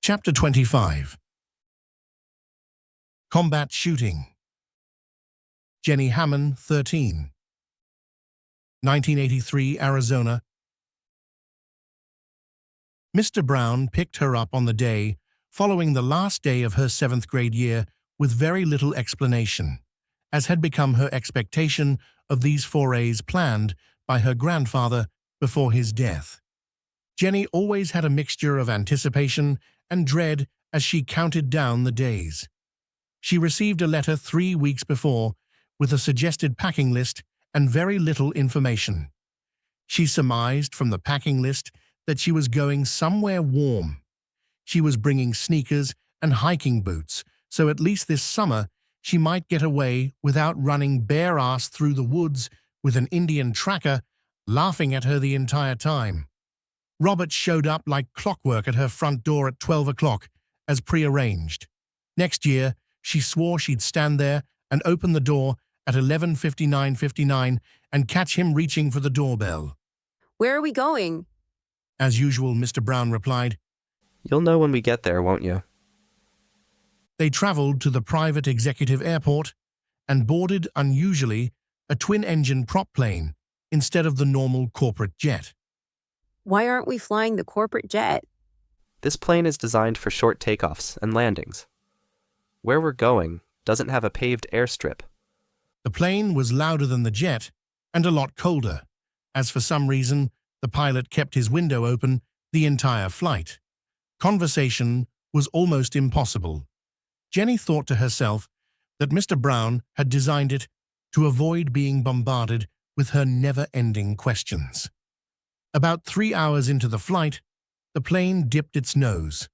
Chapter 25. Combat Shooting. Jenny Hamman, 13. 1983, Arizona. Mr. Brown picked her up on the day following the last day of her 7th grade year with very little explanation, as had become her expectation of these forays planned by her grandfather before his death. Jenny always had a mixture of anticipation and dread as she counted down the days. She received a letter 3 weeks before with a suggested packing list and very little information. She surmised from the packing list that she was going somewhere warm. She was bringing sneakers and hiking boots, so at least this summer she might get away without running bare-ass through the woods with an Indian tracker laughing at her the entire time. Robert showed up like clockwork at her front door at 12 o'clock, as prearranged. Next year, she swore she'd stand there and open the door at 11:59:59 and catch him reaching for the doorbell. "Where are we going?" As usual, Mr. Brown replied. "You'll know when we get there, won't you?" They traveled to the private executive airport and boarded, unusually, a twin-engine prop plane instead of the normal corporate jet. Why aren't we flying the corporate jet? This plane is designed for short takeoffs and landings. Where we're going doesn't have a paved airstrip. The plane was louder than the jet and a lot colder, as for some reason the pilot kept his window open the entire flight. Conversation was almost impossible. Jenny thought to herself that Mr. Brown had designed it to avoid being bombarded with her never-ending questions. About 3 hours into the flight, the plane dipped its nose.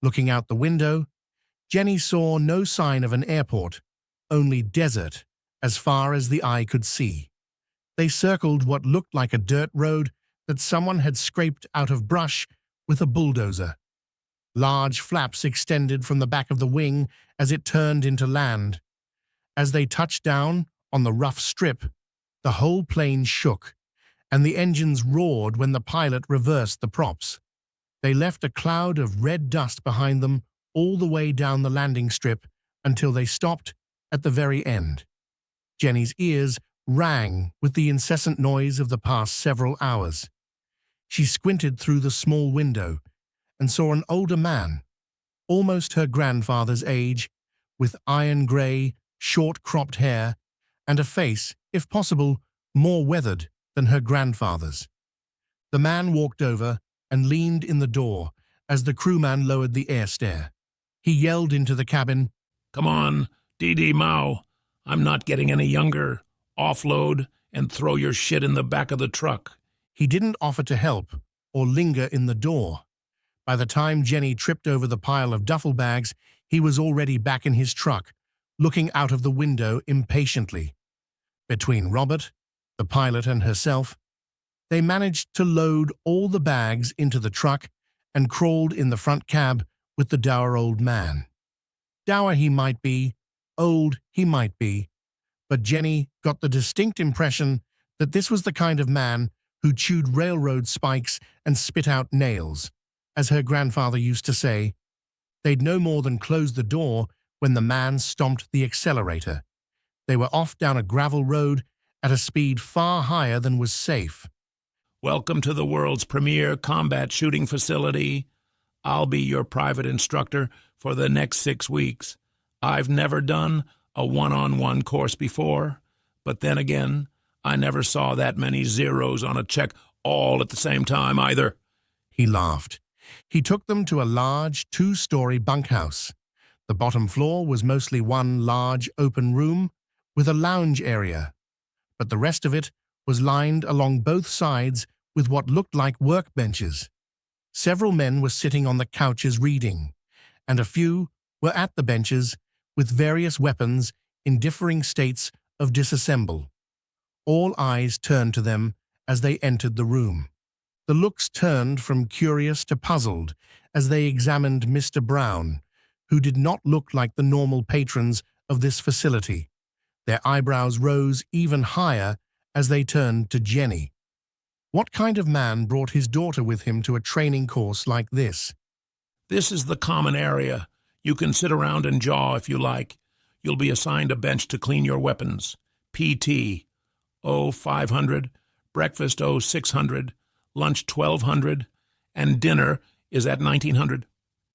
Looking out the window, Jenny saw no sign of an airport, only desert as far as the eye could see. They circled what looked like a dirt road that someone had scraped out of brush with a bulldozer. Large flaps extended from the back of the wing as it turned into land. As they touched down on the rough strip, the whole plane shook, and the engines roared when the pilot reversed the props. They left a cloud of red dust behind them all the way down the landing strip until they stopped at the very end. Jenny's ears rang with the incessant noise of the past several hours. She squinted through the small window and saw an older man, almost her grandfather's age, with iron-gray, short-cropped hair and a face, if possible, more weathered than her grandfather's. The man walked over and leaned in the door as the crewman lowered the air stair. He yelled into the cabin, "Come on, Dee Mao. I'm not getting any younger. Offload and throw your shit in the back of the truck." He didn't offer to help or linger in the door. By the time Jenny tripped over the pile of duffel bags, he was already back in his truck, looking out of the window impatiently. Between Robert, the pilot, and herself, they managed to load all the bags into the truck and crawled in the front cab with the dour old man. Dour he might be, old he might be, but Jenny got the distinct impression that this was the kind of man who chewed railroad spikes and spit out nails. As her grandfather used to say, they'd no more than closed the door when the man stomped the accelerator. They were off down a gravel road at a speed far higher than was safe. "Welcome to the world's premier combat shooting facility. I'll be your private instructor for the next 6 weeks. I've never done a one-on-one course before, but then again, I never saw that many zeros on a check all at the same time either." He laughed. He took them to a large 2-story bunkhouse. The bottom floor was mostly one large open room with a lounge area, but the rest of it was lined along both sides with what looked like workbenches. Several men were sitting on the couches reading, and a few were at the benches with various weapons in differing states of disassemble. All eyes turned to them as they entered the room. The looks turned from curious to puzzled as they examined Mr. Brown, who did not look like the normal patrons of this facility. Their eyebrows rose even higher as they turned to Jenny. What kind of man brought his daughter with him to a training course like this? This is the common area. You can sit around and jaw if you like. You'll be assigned a bench to clean your weapons. PT, 500, breakfast 600, lunch 1200, and dinner is at 1900.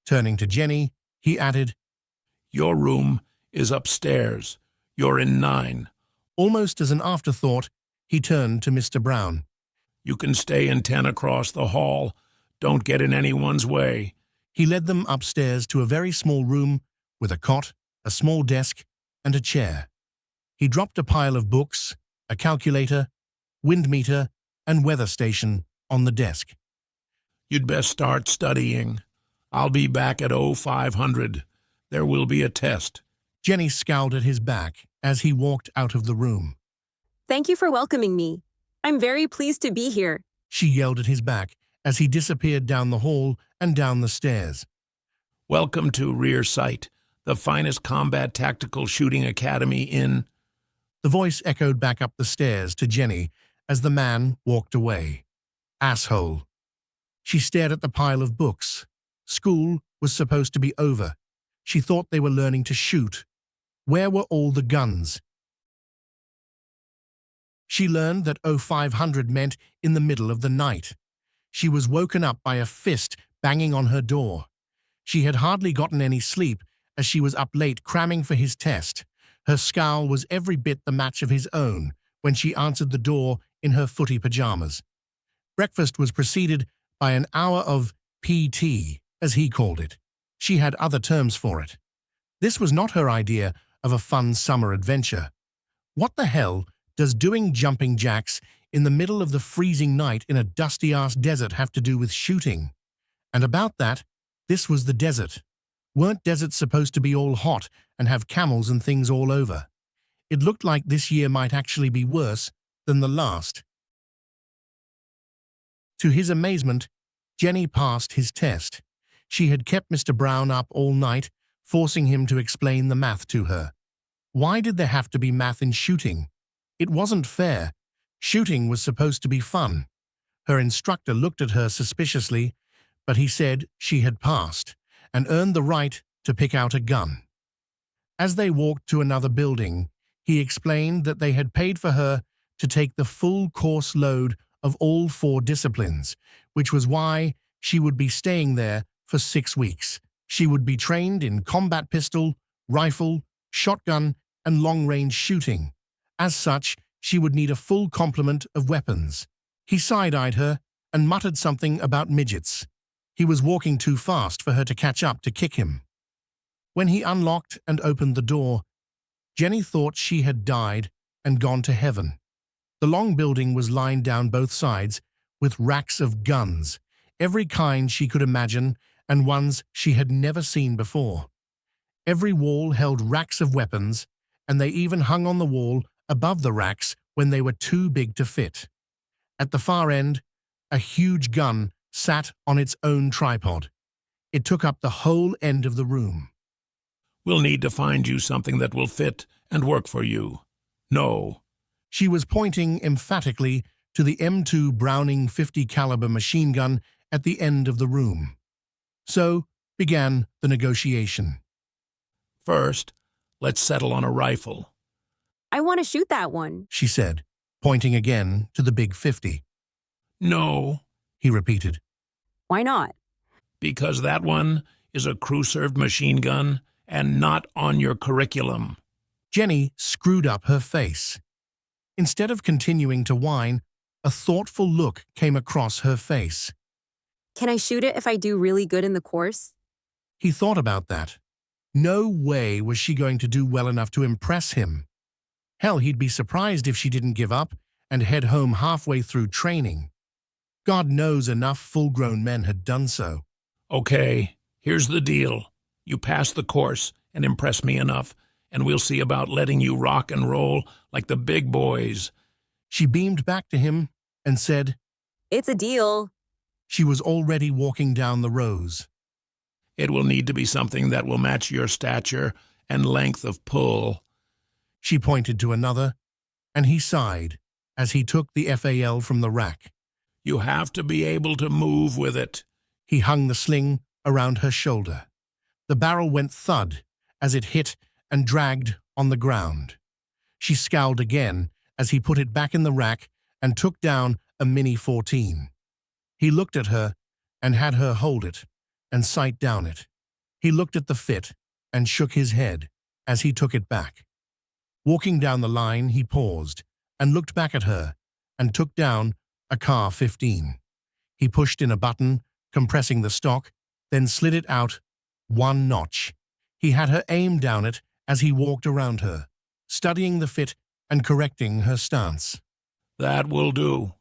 Turning to Jenny, he added, Your room is upstairs. You're in 9. Almost as an afterthought, he turned to Mr. Brown. You can stay in 10 across the hall. Don't get in anyone's way. He led them upstairs to a very small room with a cot, a small desk, and a chair. He dropped a pile of books, a calculator, wind meter, and weather station on the desk. You'd best start studying. I'll be back at 0500. There will be a test. Jenny scowled at his back as he walked out of the room. Thank you for welcoming me. I'm very pleased to be here. She yelled at his back as he disappeared down the hall and down the stairs. Welcome to Rear Sight, the finest combat tactical shooting academy in... The voice echoed back up the stairs to Jenny as the man walked away. Asshole. She stared at the pile of books. School was supposed to be over. She thought they were learning to shoot. Where were all the guns? She learned that 0500 meant in the middle of the night. She was woken up by a fist banging on her door. She had hardly gotten any sleep as she was up late cramming for his test. Her scowl was every bit the match of his own when she answered the door in her footy pajamas. Breakfast was preceded by an hour of PT, as he called it. She had other terms for it. This was not her idea of a fun summer adventure. What the hell does doing jumping jacks in the middle of the freezing night in a dusty-ass desert have to do with shooting? And about that, this was the desert. Weren't deserts supposed to be all hot and have camels and things all over? It looked like this year might actually be worse than the last. To his amazement, Jenny passed his test. She had kept Mr. Brown up all night, forcing him to explain the math to her. Why did there have to be math in shooting? It wasn't fair. Shooting was supposed to be fun. Her instructor looked at her suspiciously, but he said she had passed and earned the right to pick out a gun. As they walked to another building, he explained that they had paid for her to take the full course load of all 4 disciplines, which was why she would be staying there for 6 weeks. She would be trained in combat pistol, rifle, shotgun, and long-range shooting. As such, she would need a full complement of weapons. He side-eyed her and muttered something about midgets. He was walking too fast for her to catch up to kick him. When he unlocked and opened the door, Jenny thought she had died and gone to heaven. The long building was lined down both sides with racks of guns, every kind she could imagine and ones she had never seen before. Every wall held racks of weapons, and they even hung on the wall above the racks when they were too big to fit. At the far end, a huge gun sat on its own tripod. It took up the whole end of the room. We'll need to find you something that will fit and work for you. No. She was pointing emphatically to the M2 Browning 50 caliber machine gun at the end of the room. So began the negotiation. First, let's settle on a rifle. I want to shoot that one. She said, pointing again to the big 50. No, He repeated. Why not? because that one is a crew-served machine gun and not on your curriculum. Jenny screwed up her face. Instead of continuing to whine, a thoughtful look came across her face. Can I shoot it if I do really good in the course? He thought about that. No way was she going to do well enough to impress him. Hell, he'd be surprised if she didn't give up and head home halfway through training. God knows enough full-grown men had done so. Okay, here's the deal. You pass the course and impress me enough, and we'll see about letting you rock and roll like the big boys. She beamed back to him and said, It's a deal. she was already walking down the rows. It will need to be something that will match your stature and length of pull. She pointed to another, and he sighed as he took the FAL from the rack. You have to be able to move with it. He hung the sling around her shoulder. The barrel went thud as it hit and dragged on the ground. She scowled again as he put it back in the rack and took down a Mini 14. He looked at her and had her hold it and sight down it. He looked at the fit and shook his head as he took it back. Walking down the line, he paused and looked back at her and took down a Car 15. He pushed in a button, compressing the stock, then slid it out one notch. He had her aim down it as he walked around her, studying the fit and correcting her stance. That will do.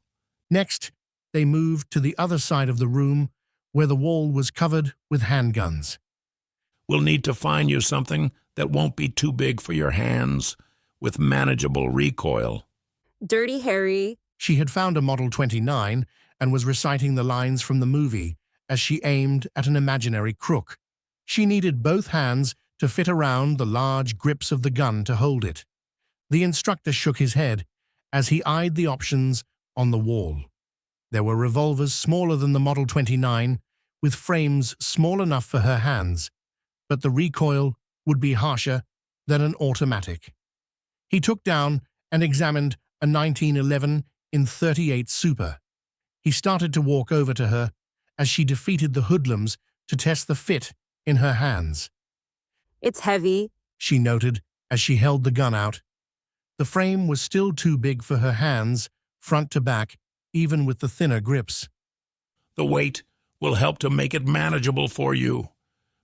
Next, they moved to the other side of the room where the wall was covered with handguns. We'll need to find you something that won't be too big for your hands, with manageable recoil. Dirty Harry. She had found a Model 29 and was reciting the lines from the movie as she aimed at an imaginary crook. She needed both hands to fit around the large grips of the gun to hold it. The instructor shook his head as he eyed the options on the wall. There were revolvers smaller than the Model 29, with frames small enough for her hands, but the recoil would be harsher than an automatic. He took down and examined a 1911 in .38 Super. He started to walk over to her as she defeated the hoodlums to test the fit in her hands. It's heavy. She noted as she held the gun out. The frame was still too big for her hands, front to back, even with the thinner grips. The weight will help to make it manageable for you,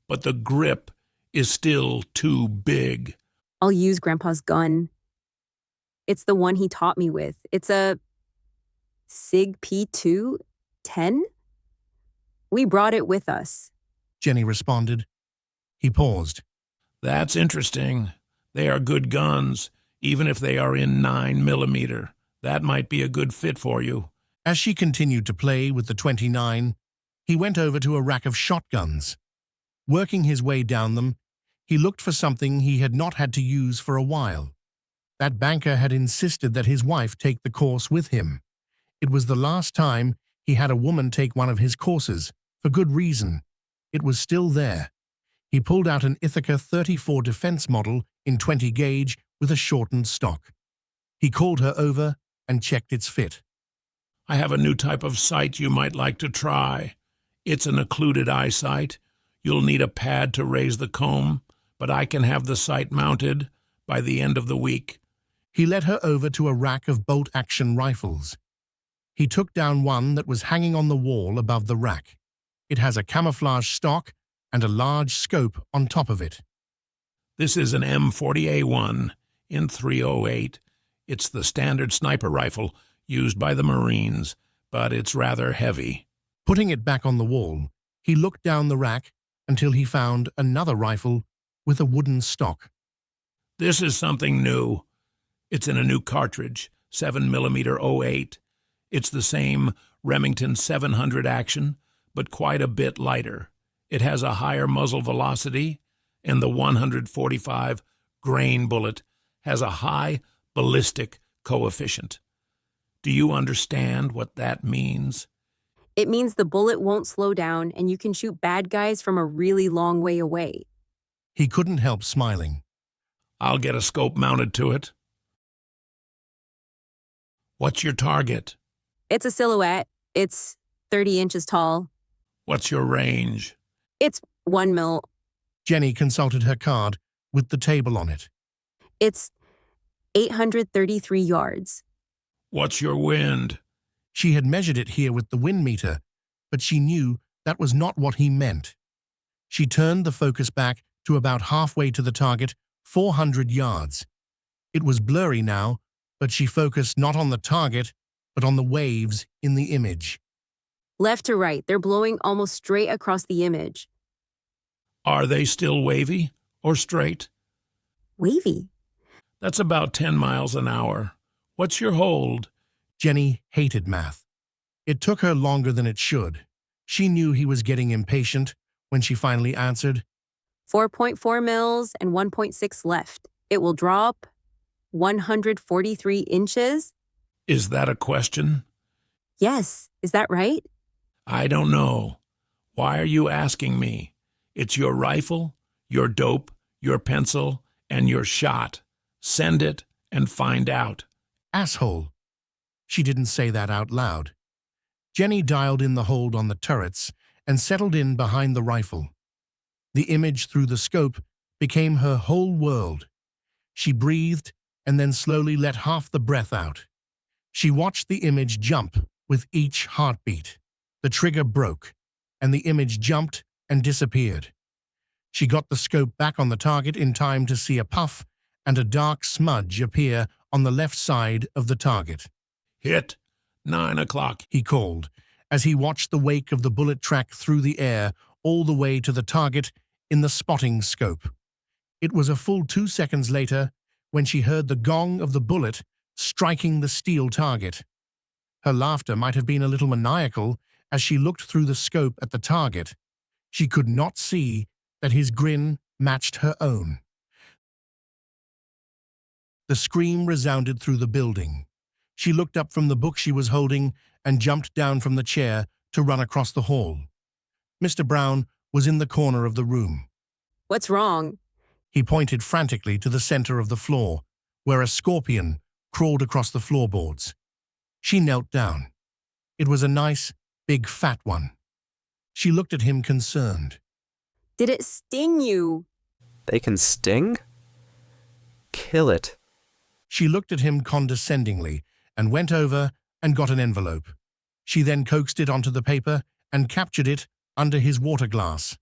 but the grip is still too big. I'll use Grandpa's gun. It's the one he taught me with. It's a SIG P2-10. We brought it with us. Jenny responded. He paused. That's interesting. They are good guns, even if they are in 9mm. That might be a good fit for you. As she continued to play with the 29, he went over to a rack of shotguns. Working his way down them, he looked for something he had not had to use for a while. That banker had insisted that his wife take the course with him. It was the last time he had a woman take one of his courses, for good reason. It was still there. He pulled out an Ithaca 34 defense model in 20 gauge with a shortened stock. He called her over and checked its fit. I have a new type of sight you might like to try. It's an occluded eye sight. You'll need a pad to raise the comb, but I can have the sight mounted by the end of the week. He led her over to a rack of bolt-action rifles. He took down one that was hanging on the wall above the rack. It has a camouflage stock and a large scope on top of it. This is an M40A1 in .308. It's the standard sniper rifle used by the Marines, but it's rather heavy. Putting it back on the wall, he looked down the rack until he found another rifle with a wooden stock. This is something new. It's in a new cartridge, 7mm .08. It's the same Remington 700 action, but quite a bit lighter. It has a higher muzzle velocity, and the 145 grain bullet has a high ballistic coefficient. Do you understand what that means? It means the bullet won't slow down and you can shoot bad guys from a really long way away. He couldn't help smiling. I'll get a scope mounted to it. What's your target? It's a silhouette. It's 30 inches tall. What's your range? It's 1 mil. Jenny consulted her card with the table on it. It's 833 yards. What's your wind? She had measured it here with the wind meter, but she knew that was not what he meant. She turned the focus back to about halfway to the target, 400 yards. It was blurry now, but she focused not on the target, but on the waves in the image. Left to right, they're blowing almost straight across the image. Are they still wavy or straight? Wavy. That's about 10 miles an hour. What's your hold? Jenny hated math. It took her longer than it should. She knew he was getting impatient when she finally answered. 4.4 mils and 1.6 left. It will drop 143 inches. Is that a question? Yes, is that right? I don't know. Why are you asking me? It's your rifle, your dope, your pencil, and your shot. Send it and find out. Asshole. She didn't say that out loud. Jenny dialed in the hold on the turrets and settled in behind the rifle. The image through the scope became her whole world. She breathed and then slowly let half the breath out. She watched the image jump with each heartbeat. The trigger broke, and the image jumped and disappeared. She got the scope back on the target in time to see a puff and a dark smudge appear on the left side of the target. Hit. 9 o'clock. He called, as he watched the wake of the bullet track through the air all the way to the target in the spotting scope. It was a full 2 seconds later when she heard the gong of the bullet striking the steel target. Her laughter might have been a little maniacal as she looked through the scope at the target. She could not see that his grin matched her own. The scream resounded through the building. She looked up from the book she was holding and jumped down from the chair to run across the hall. Mr. Brown was in the corner of the room. What's wrong? He pointed frantically to the center of the floor, where a scorpion crawled across the floorboards. She knelt down. It was a nice, big, fat one. She looked at him concerned. Did it sting you? They can sting? Kill it. She looked at him condescendingly and went over and got an envelope. She then coaxed it onto the paper and captured it under his water glass.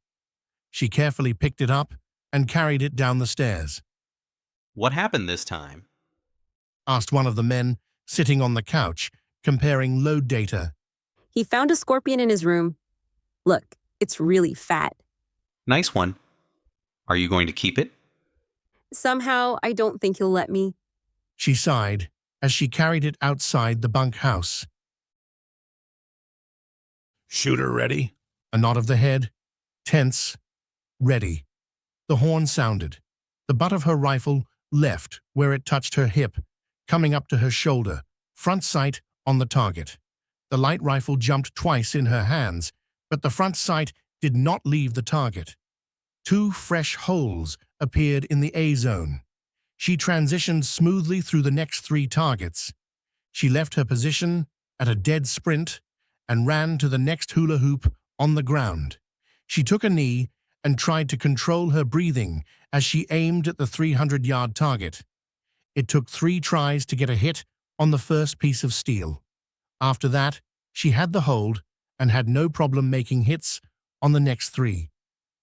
She carefully picked it up and carried it down the stairs. What happened this time? Asked one of the men sitting on the couch, comparing load data. He found a scorpion in his room. Look, it's really fat. Nice one. Are you going to keep it? Somehow, I don't think he'll let me. She sighed as she carried it outside the bunkhouse. Shooter ready? A nod of the head, tense, ready. The horn sounded. The butt of her rifle left where it touched her hip, coming up to her shoulder, front sight on the target. The light rifle jumped twice in her hands, but the front sight did not leave the target. 2 fresh holes appeared in the A-zone. She transitioned smoothly through the next 3 targets. She left her position at a dead sprint and ran to the next hula hoop on the ground. She took a knee and tried to control her breathing as she aimed at the 300-yard target. It took 3 tries to get a hit on the first piece of steel. After that, she had the hold and had no problem making hits on the next 3.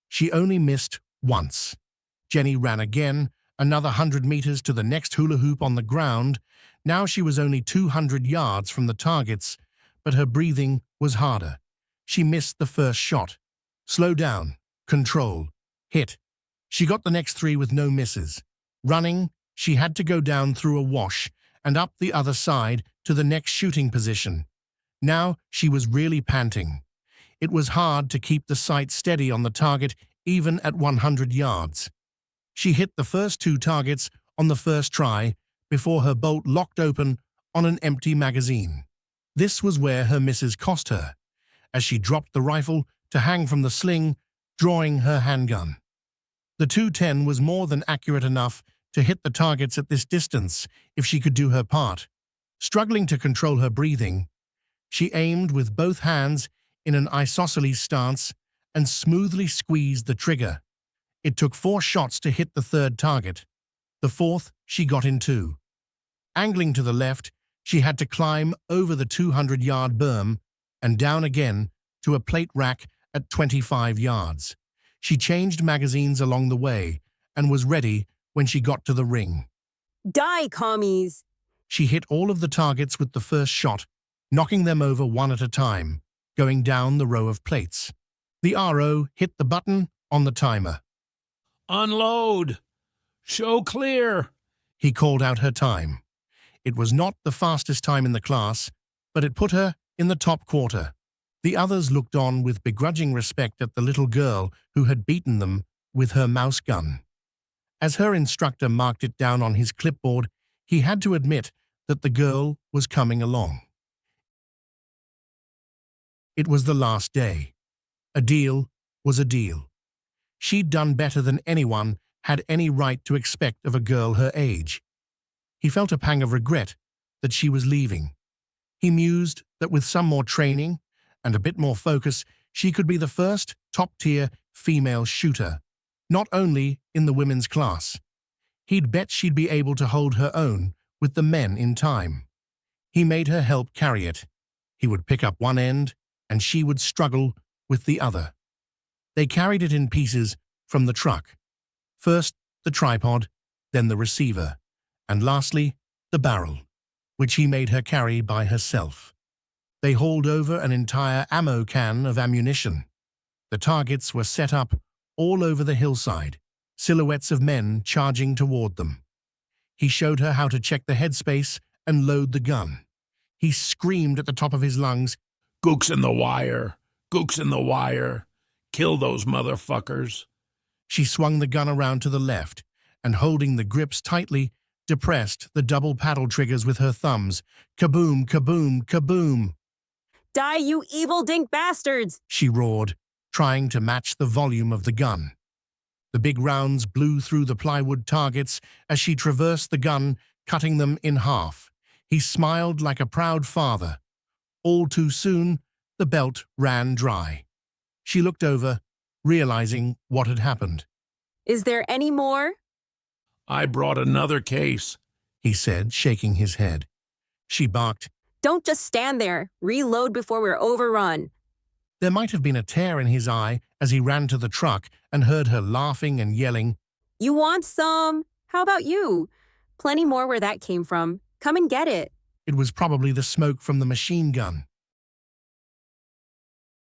She only missed once. Jenny ran again, another 100 meters to the next hula hoop on the ground. Now she was only 200 yards from the targets, but her breathing was harder. She missed the first shot. Slow down, control, hit. She got the next 3 with no misses. Running, she had to go down through a wash and up the other side to the next shooting position. Now she was really panting. It was hard to keep the sight steady on the target even at 100 yards. She hit the first 2 targets on the first try before her bolt locked open on an empty magazine. This was where her misses cost her, as she dropped the rifle to hang from the sling, drawing her handgun. The .210 was more than accurate enough to hit the targets at this distance if she could do her part. Struggling to control her breathing, she aimed with both hands in an isosceles stance and smoothly squeezed the trigger. It took 4 shots to hit the 3rd target. The 4th she got in 2. Angling to the left, she had to climb over the 200-yard berm and down again to a plate rack at 25 yards. She changed magazines along the way and was ready when she got to the ring. Die, commies! She hit all of the targets with the first shot, knocking them over one at a time, going down the row of plates. The RO hit the button on the timer. Unload! Show clear! He called out her time. It was not the fastest time in the class, but it put her in the top quarter. The others looked on with begrudging respect at the little girl who had beaten them with her mouse gun. As her instructor marked it down on his clipboard, he had to admit that the girl was coming along. It was the last day. A deal was a deal. She'd done better than anyone had any right to expect of a girl her age. He felt a pang of regret that she was leaving. He mused that with some more training and a bit more focus, she could be the first top-tier female shooter, not only in the women's class. He'd bet she'd be able to hold her own with the men in time. He made her help carry it. He would pick up one end, and she would struggle with the other. They carried it in pieces from the truck. First the tripod, then the receiver, and lastly the barrel, which he made her carry by herself. They hauled over an entire ammo can of ammunition. The targets were set up all over the hillside, silhouettes of men charging toward them. He showed her how to check the headspace and load the gun. He screamed at the top of his lungs, Gooks in the wire! Gooks in the wire! Kill those motherfuckers! She swung the gun around to the left, and holding the grips tightly, depressed the double paddle triggers with her thumbs. Kaboom, kaboom, kaboom! Die, you evil dink bastards! She roared, trying to match the volume of the gun. The big rounds blew through the plywood targets as she traversed the gun, cutting them in half. He smiled like a proud father. All too soon, the belt ran dry. She looked over, realizing what had happened. Is there any more? I brought another case, He said, shaking his head. She barked. Don't just stand there. Reload before we're overrun. There might have been a tear in his eye as he ran to the truck and heard her laughing and yelling. You want some? How about you? Plenty more where that came from. Come and get it. It was probably the smoke from the machine gun.